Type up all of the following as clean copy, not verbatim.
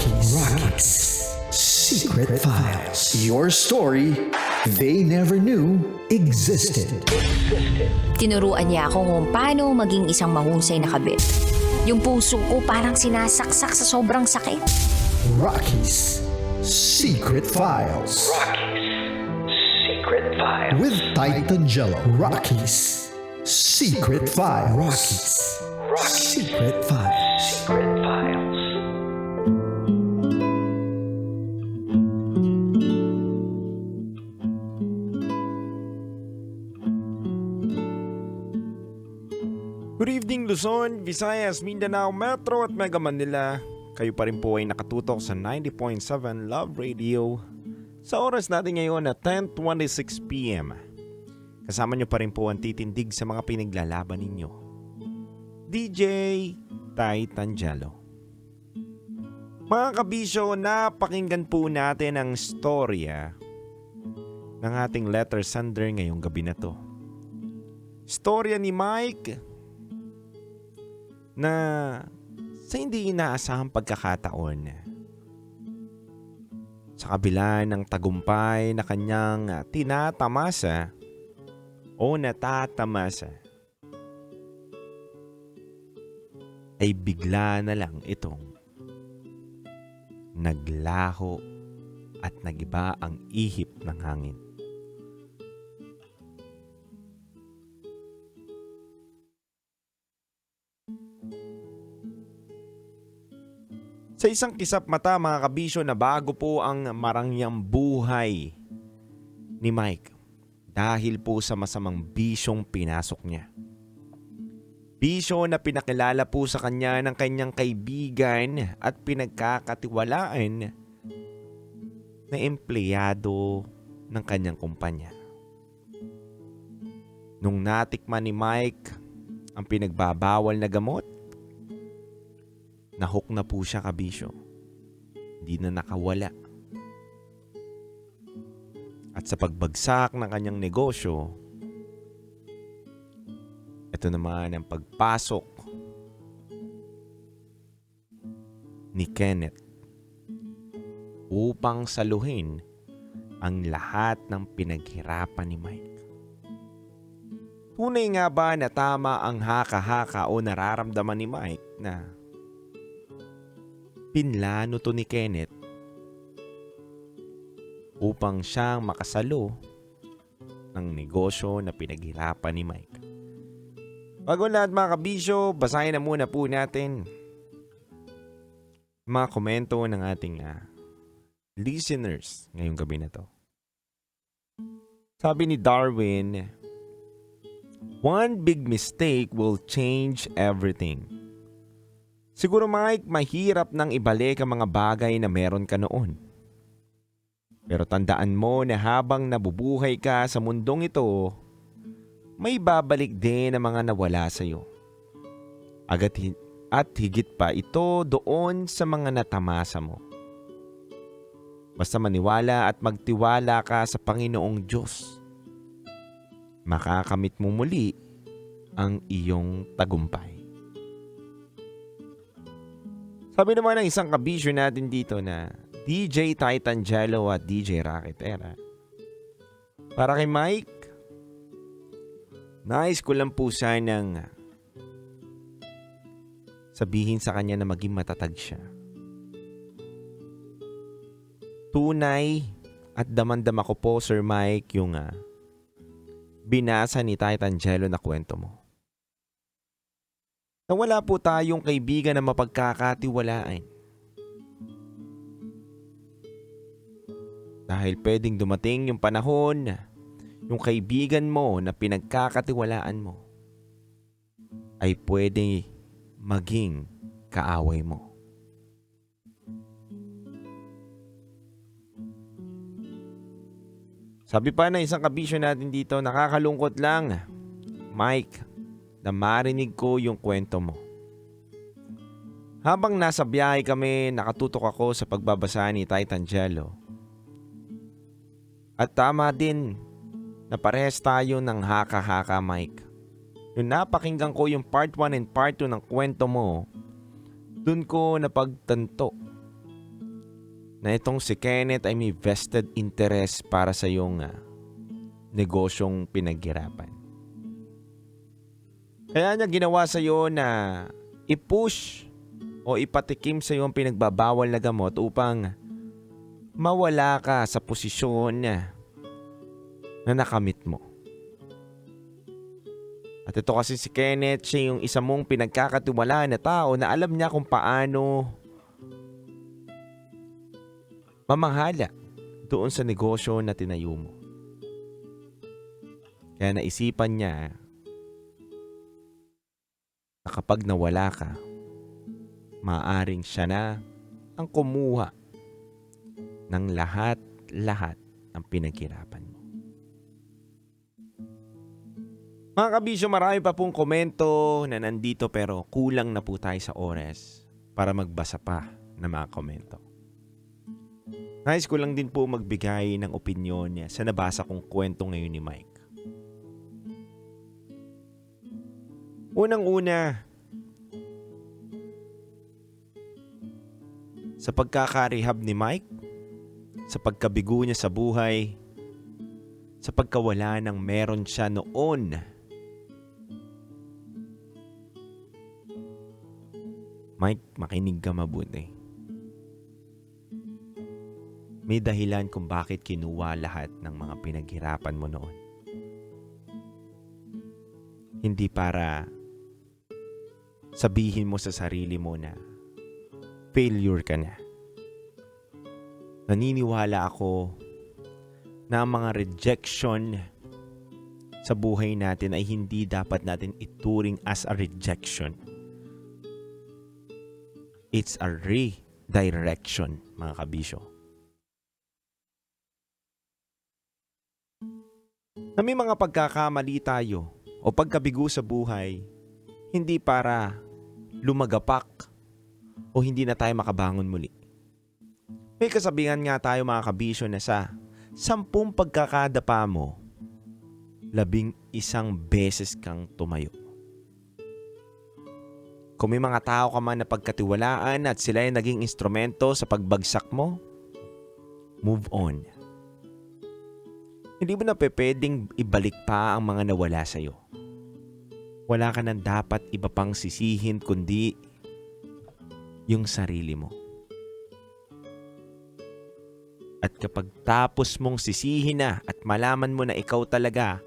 Rockies Secret Files. Your story they never knew existed. Tinuruan niya ako kung paano maging isang mahusay na kabit. Yung puso ko parang sinasaksak sa sobrang sakit. Rockies Secret Files. Secret Files. With Titan Jello. Rockies Secret Files. Secret Files. Secret Files. Good evening Luzon, Visayas, Mindanao, Metro at Mega Manila. Kayo pa rin po ay nakatutok sa 90.7 Love Radio. Sa oras natin ngayon na 10:26 PM. Kasama nyo pa rin po ang titindig sa mga pinaglalaban ninyo. DJ Titan Jello. Mga kabisyo, napakinggan po natin ang storya ng ating letter sender ngayong gabi na to. Storya ni Mike na sa hindi inaasahang pagkakataon, sa kabila ng tagumpay na kanyang tinatamasa o natatamasa, ay bigla na lang itong naglaho at nagiba ang ihip ng hangin. Sa isang kisap mata mga kabisyo na bago po ang marangyang buhay ni Mike dahil po sa masamang bisyong pinasok niya. Bisyo na pinakilala po sa kanya ng kanyang kaibigan at pinagkakatiwalaan na empleyado ng kanyang kumpanya. Nung natikman ni Mike ang pinagbabawal na gamot, nahook na po siya kabisyo. Hindi na nakawala. At sa pagbagsak ng kanyang negosyo, ito naman ang pagpasok ni Kenneth upang saluhin ang lahat ng pinaghirapan ni Mike. Tunay nga ba na tama ang haka-haka o nararamdaman ni Mike na pinlano to ni Kenneth upang siyang makasalo ng negosyo na pinaghirapan ni Mike? Bago lahat mga kabisyo, basahin na muna po natin mga komento ng ating listeners ngayong gabi na to. Sabi ni Darwin, "One big mistake will change everything." Siguro Mike, mahirap nang ibalik ang mga bagay na meron ka noon. Pero tandaan mo na habang nabubuhay ka sa mundong ito, may babalik din ang mga nawala sa iyo. At higit pa ito doon sa mga natamasa mo. Basta maniwala at magtiwala ka sa Panginoong Diyos. Makakamit mo muli ang iyong tagumpay. Sabi naman ng isang kabisyo natin dito na DJ Titan Jello at DJ Racketera. Para kay Mike, nais ko lang po sanang sabihin sa kanya na maging matatag siya. Tunay at damandama ko po Sir Mike yung binasa ni Titan Jello na kwento mo. Na wala po tayong kaibigan na mapagkakatiwalaan. Dahil pwedeng dumating yung panahon, yung kaibigan mo na pinagkakatiwalaan mo ay pwede maging kaaway mo. Sabi pa na isang kabisyo natin dito, nakakalungkot lang, Mike, na marinig ko yung kwento mo. Habang nasa biyahe kami, nakatutok ako sa pagbabasa ni Titan Jello. At tama din na parehas tayo ng haka-haka, Mike. Yung napakinggan ko yung part 1 and part 2 ng kwento mo, dun ko napagtanto na itong si Kenneth ay may vested interest para sa iyong negosyong pinaghirapan. Kaya niya ginawa sa iyo na i-push o ipatikim sa iyo ang pinagbabawal na gamot upang mawala ka sa posisyon na nakamit mo. At ito kasi si Kenneth, siya yung isa mong pinagkakatiwalaan na tao na alam niya kung paano mamanghala doon sa negosyo na tinayo mo. Kaya naisipan niya na kapag nawala ka, maaaring siya na ang kumuha ng lahat ng pinaghirapan mo. Mga kabisyo, marami pa pong komento na nandito pero kulang na po tayo sa oras para magbasa pa ng mga komento. Nais ko lang din po magbigay ng opinyon niya sa nabasa kong kwento ngayon ni Mike. Unang-una, sa pagkakarehab ni Mike, sa pagkabigo niya sa buhay, sa pagkawala ng meron siya noon. Mike, makinig ka mabuti. May dahilan kung bakit kinuha lahat ng mga pinaghirapan mo noon. Hindi para sabihin mo sa sarili mo na failure ka na. Naniniwala ako na ang mga rejection sa buhay natin ay hindi dapat natin ituring as a rejection. It's a redirection, mga kabisyo. Na may mga pagkakamali tayo o pagkabigo sa buhay, hindi para lumagapak o hindi na tayo makabangon muli. May kasabihan nga tayo, mga kabisyo, na sa 10 pagkakadapa mo, 11 beses kang tumayo. Kung may mga tao ka man na pagkatiwalaan at sila ay naging instrumento sa pagbagsak mo, move on. Hindi mo na pwedeng ibalik pa ang mga nawala sa'yo. Wala ka nang dapat iba pang sisihin kundi yung sarili mo. At kapag tapos mong sisihin na at malaman mo na ikaw talaga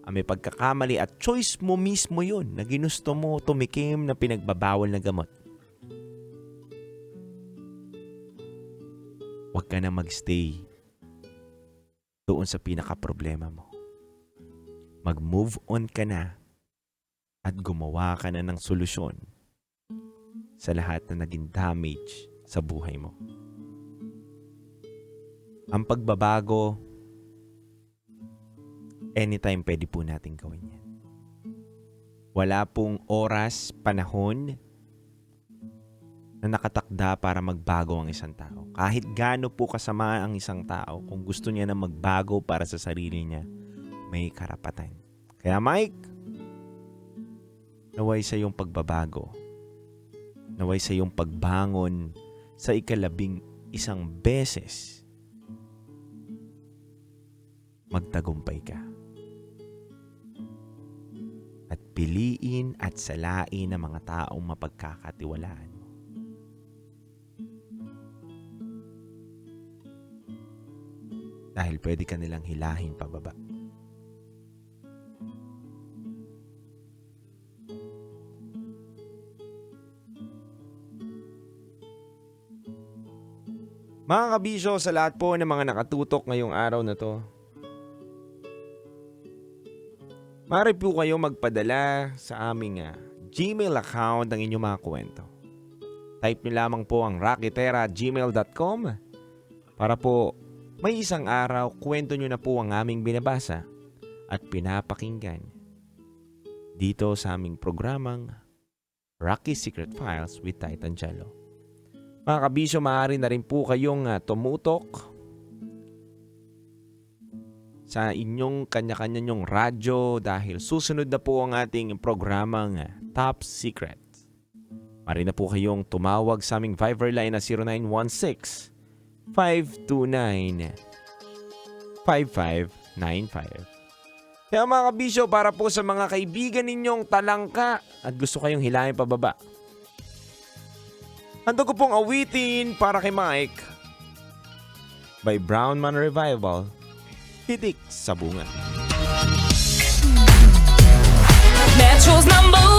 ang may pagkakamali at choice mo mismo yun na ginusto mo tumikim na pinagbabawal na gamot, huwag ka na magstay doon sa pinaka-problema mo. Mag-move on ka na at gumawa ka na ng solusyon sa lahat na naging damage sa buhay mo. Ang pagbabago, anytime pwede po natin gawin yan. Wala pong oras, panahon na nakatakda para magbago ang isang tao. Kahit gaano po kasama ang isang tao, kung gusto niya na magbago para sa sarili niya, may karapatan. Kaya Mike, naway sa iyong pagbabago, naway sa iyong pagbangon sa 11 beses, magtagumpay ka. At piliin at salain ang mga taong mapagkakatiwalaan mo. Dahil pwede ka nilang hilahin pababa. Mga kabisyo, sa lahat po ng mga nakatutok ngayong araw na to, maaari po kayo magpadala sa aming Gmail account ng inyong mga kwento. Type nyo lamang po ang rockitera@gmail.com para po may isang araw kwento nyo na po ang aming binabasa at pinapakinggan dito sa aming programang Rocky Secret Files with Titan Jello. Mga kabisyo, maaari na rin po kayong tumutok sa inyong kanya-kanya nyong radyo dahil susunod na po ang ating programang Top Secret. Maaari na po kayong tumawag sa aming Viber line na 529-5595. Kaya mga kabisyo, para po sa mga kaibigan ninyong talangka at gusto kayong hilahin pababa, handa ko pong awitin para kay Mike by Brown Man Revival, Hitik sa Bunga. Metro's #1